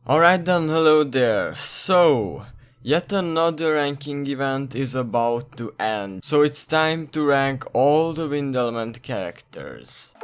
Alright then, hello there. So, yet another ranking event is about to end. So it's time to rank all the wind element characters.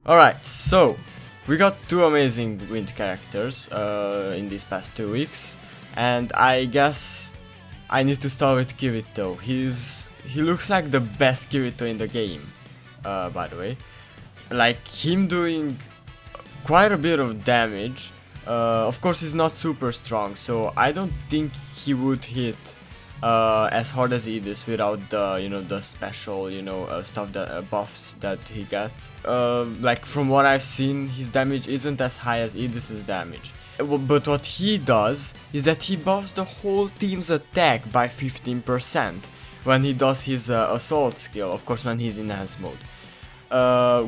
Alright, so we got two amazing wind characters in these past 2 weeks, and I guess I need to start with Kirito. He looks like the best Kirito in the game, by the way. Like him doing quite a bit of damage. Of course he's not super strong, so I don't think he would hit as hard as Edis without the the special stuff that buffs that he gets. Like from what I've seen, his damage isn't as high as Edis's damage. But what he does is that he buffs the whole team's attack by 15% when he does his assault skill, of course when he's in enhanced mode,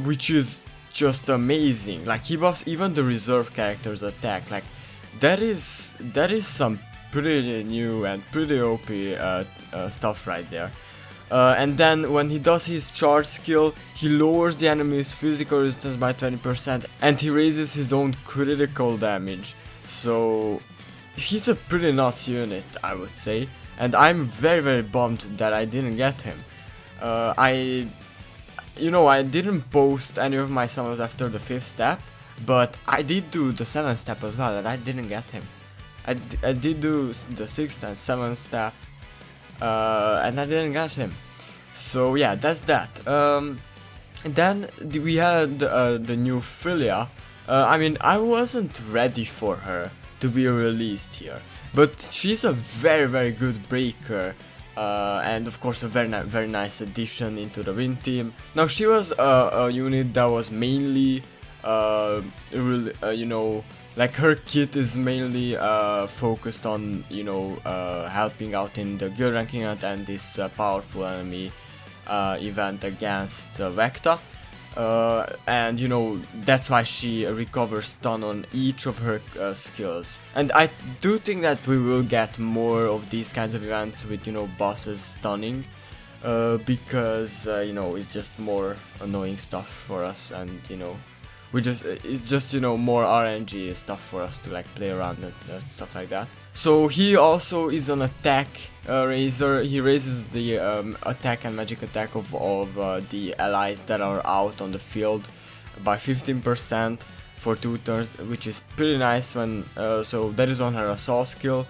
which is just amazing. Like he buffs even the reserve character's attack. Like that is some pretty new and pretty OP stuff right there. And then when he does his charge skill, he lowers the enemy's physical resistance by 20% and he raises his own critical damage. So he's a pretty nuts unit, I would say, and I'm very bummed that I didn't get him. I didn't post any of my summons after the 5th step, but I did do the 7th step as well, and I didn't get him. I did do the 6th and 7th step, and I didn't get him. So yeah, that's that. Then we had the new Philia. I mean, I wasn't ready for her to be released here, but she's a very good breaker. And of course a very nice addition into the win team. Now she was a unit that was mainly like her kit is mainly focused on helping out in the guild ranking event and this powerful enemy event against Vecta. And that's why she recovers stun on each of her skills. And I do think that we will get more of these kinds of events with bosses stunning, because it's just more annoying stuff for us, and it's just more RNG stuff for us to like play around and stuff like that. So he also is an attack raiser. He raises the attack and magic attack of the allies that are out on the field by 15% for 2 turns, which is pretty nice. When so that is on her assault skill,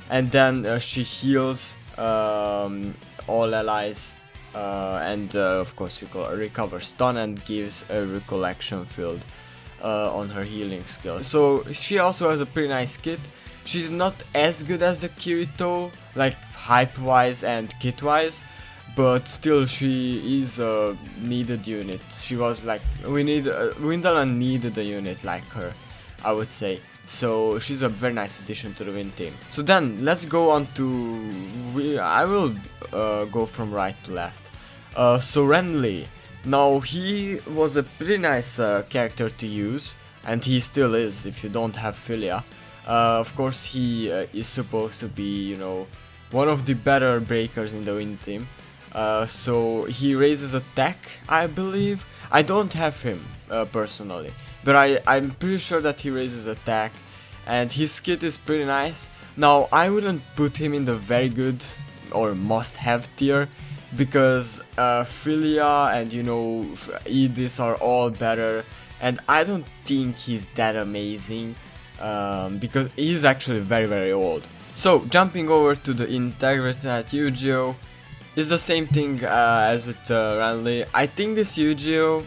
and then she heals all allies, and of course recover stun and gives a recollection field on her healing skill. So she also has a pretty nice kit. She's not as good as the Kirito, like hype wise and kit wise, but still she is a needed unit. She was like, Windaland needed a unit like her, I would say. So she's a very nice addition to the win team. So then let's go on to, I will go from right to left. So Renly. Now he was a pretty nice character to use, and he still is if you don't have Philia. Of course he is supposed to be one of the better breakers in the win team. So he raises attack, I believe. I don't have him personally, but I'm pretty sure that he raises attack, and his kit is pretty nice. Now I wouldn't put him in the very good or must have tier, because Philia and Edis are all better, and I don't think he's that amazing, because he's actually very old. So jumping over to the integrity at Yu-Gi-Oh! Is the same thing as with Renly. I think this Yu-Gi-Oh!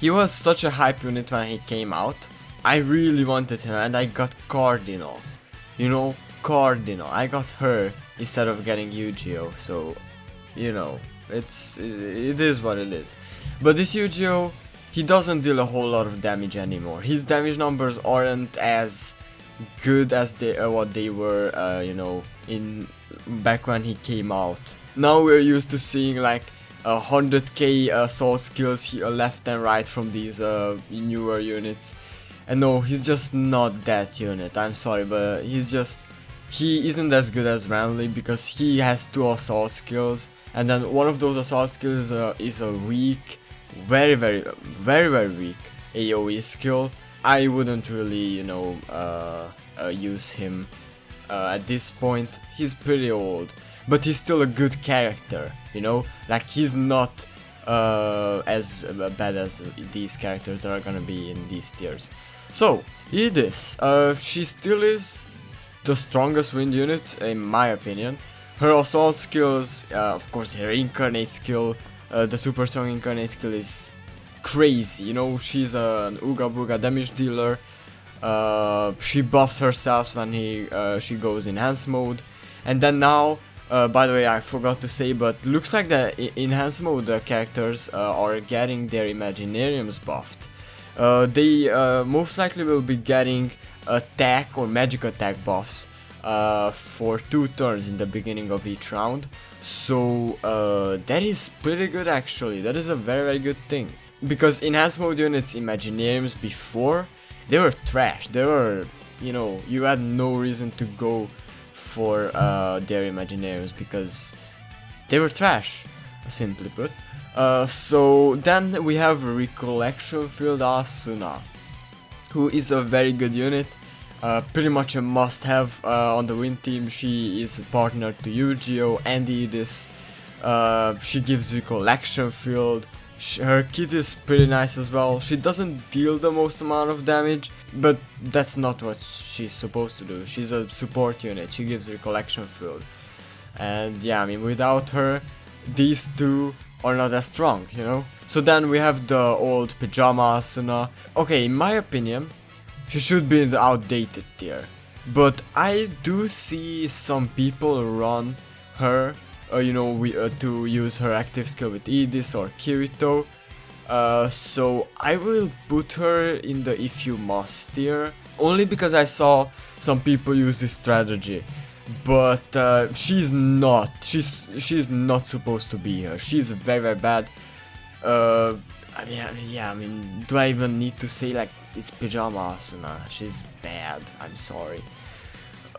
He was such a hype unit when he came out. I really wanted him, and I got Cardinal. Cardinal. I got her instead of getting Yu-Gi-Oh! So it is what it is. But this Yu-Gi-Oh! He doesn't deal a whole lot of damage anymore. His damage numbers aren't as good as what they were in back when he came out. Now we're used to seeing like 100k assault skills left and right from these newer units, And no, he's just not that unit. I'm sorry, but he isn't as good as Renly because he has 2 assault skills, and then one of those assault skills is a weak, very weak AoE skill. I wouldn't really, you know, use him at this point. He's pretty old, but he's still a good character, you know, like he's not as bad as these characters that are gonna be in these tiers. So, Edis, she still is the strongest wind unit in my opinion. Her assault skills, of course her incarnate skill, the super strong incarnate skill is crazy, you know, she's an Ooga Booga damage dealer. She buffs herself when she goes enhance mode, and then now, by the way, I forgot to say, but looks like the enhance mode characters are getting their Imaginariums buffed. They most likely will be getting attack or magic attack buffs for 2 turns in the beginning of each round. So that is pretty good actually. That is a very good thing. Because enhanced mode units Imaginariums before, they were trash. They were, you know, you had no reason to go for their Imaginariums because they were trash, simply put. So then we have Recollection Field Asuna, who is a very good unit, pretty much a must-have on the win team. She is partnered to Yu-Gi-Oh! And Edis. She gives Recollection Field. Her kit is pretty nice as well. She doesn't deal the most amount of damage, but that's not what she's supposed to do. She's a support unit. She gives Recollection Field. And yeah, I mean, without her, these two are not as strong, you know? So then we have the old Pajama Asuna. Okay, in my opinion, she should be in the outdated tier. But I do see some people run her, you know, to use her active skill with Edis or Kirito. So I will put her in the if you must tier, only because I saw some people use this strategy. But she's not supposed to be here. She's very bad. I mean, do I even need to say, like, it's Pajama Asuna? She's bad, I'm sorry.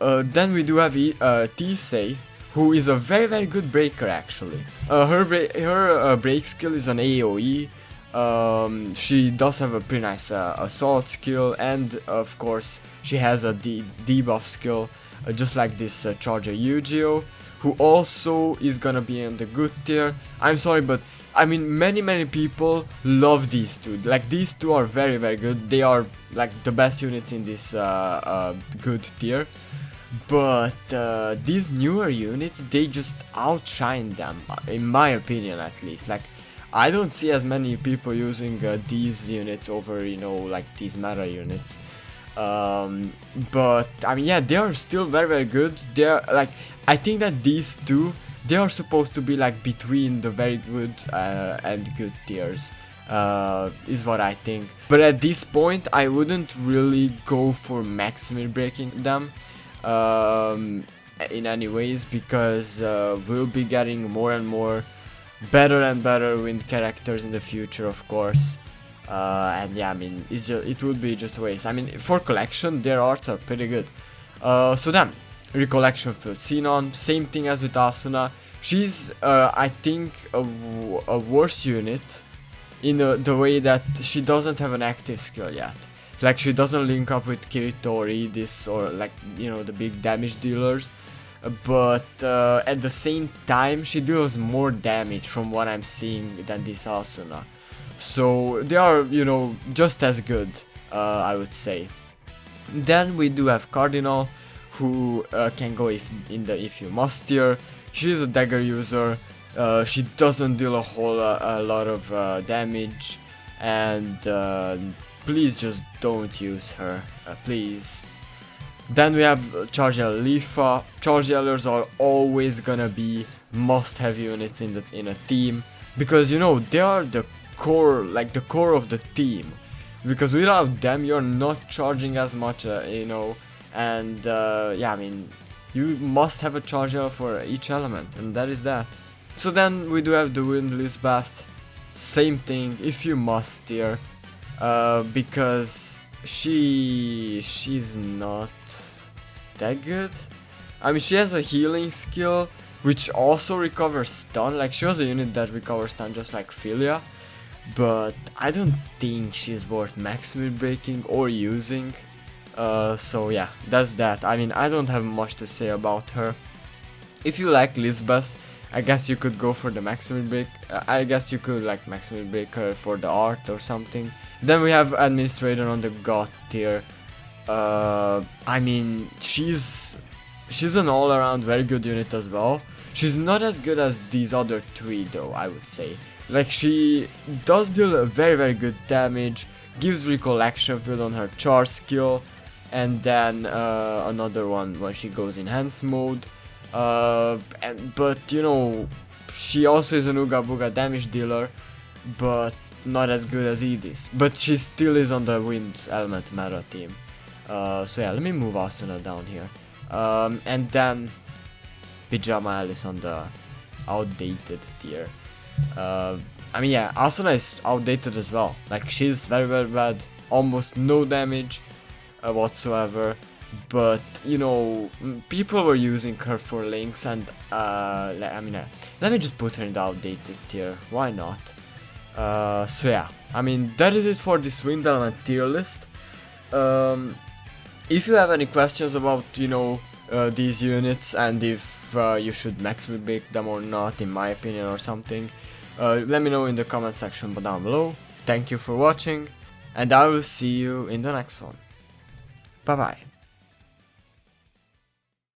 Then we do have Tisei, who is a very good breaker actually. Her break skill is an AoE. She does have a pretty nice assault skill, and of course she has a debuff skill, just like this Charger Yu-Gi-Oh! Who also is gonna be in the good tier. I'm sorry, but I mean, many people love these two. Like, these two are very good. They are like the best units in this good tier. But these newer units, they just outshine them, in my opinion at least. Like, I don't see as many people using these units over, you know, like these meta units. But I mean, yeah, they are still very good. They're like, I think that these two, they are supposed to be like between the very good and good tiers, is what I think. But at this point, I wouldn't really go for maximum breaking them in any ways, because we'll be getting more and more better and better wind characters in the future, of course. And yeah, I mean, it would be just a waste. I mean, for collection, their arts are pretty good. So then, Recollection Field Xenon, same thing as with Asuna. She's, I think, a worse unit in the way that she doesn't have an active skill yet. Like, she doesn't link up with Kirito or Edis or, like, you know, the big damage dealers. But at the same time, she deals more damage from what I'm seeing than this Asuna. So they are, you know, just as good, I would say. Then we do have Cardinal, who can go in the if you must tier. She's a dagger user. She doesn't deal a lot of damage, and please just don't use her, please. Then we have Charge Lifa. Charge Yellers are always gonna be must-have units in a team, because, you know, they are the core, like the core of the team. Because without them, you're not charging as much, you know. And yeah, I mean, you must have a charger for each element, and that is that. So then we do have the Windless Bass. Same thing, if you must tier, because she's not that good. I mean, she has a healing skill which also recovers stun. Like, she has a unit that recovers stun just like Philia, but I don't think she's worth maximum breaking or using. So yeah, that's that. I mean, I don't have much to say about her. If you like Lisbeth, I guess you could go for the maximum break. I guess you could like maximum break her for the art or something. Then we have Administrator on the God tier. I mean, she's an all-around very good unit as well. She's not as good as these other three though, I would say. Like, she does deal a very good damage, gives recollection field on her charge skill, and then another one when she goes enhance mode. But you know, she also is an Ooga Booga damage dealer, but not as good as Edis. But she still is on the Wind Element meta team. So yeah, let me move Asuna down here. And then Pyjama Alice on the outdated tier. I mean, yeah, Asuna is outdated as well. Like, she's very bad, almost no damage whatsoever. But you know, people were using her for links, and I mean, let me just put her in the outdated tier. Why not? So yeah, I mean, that is it for this Wind Element tier list. If you have any questions about, you know, these units and if you should maximum break them or not, in my opinion, or something, let me know in the comment section down below. Thank you for watching, and I will see you in the next one. Bye bye.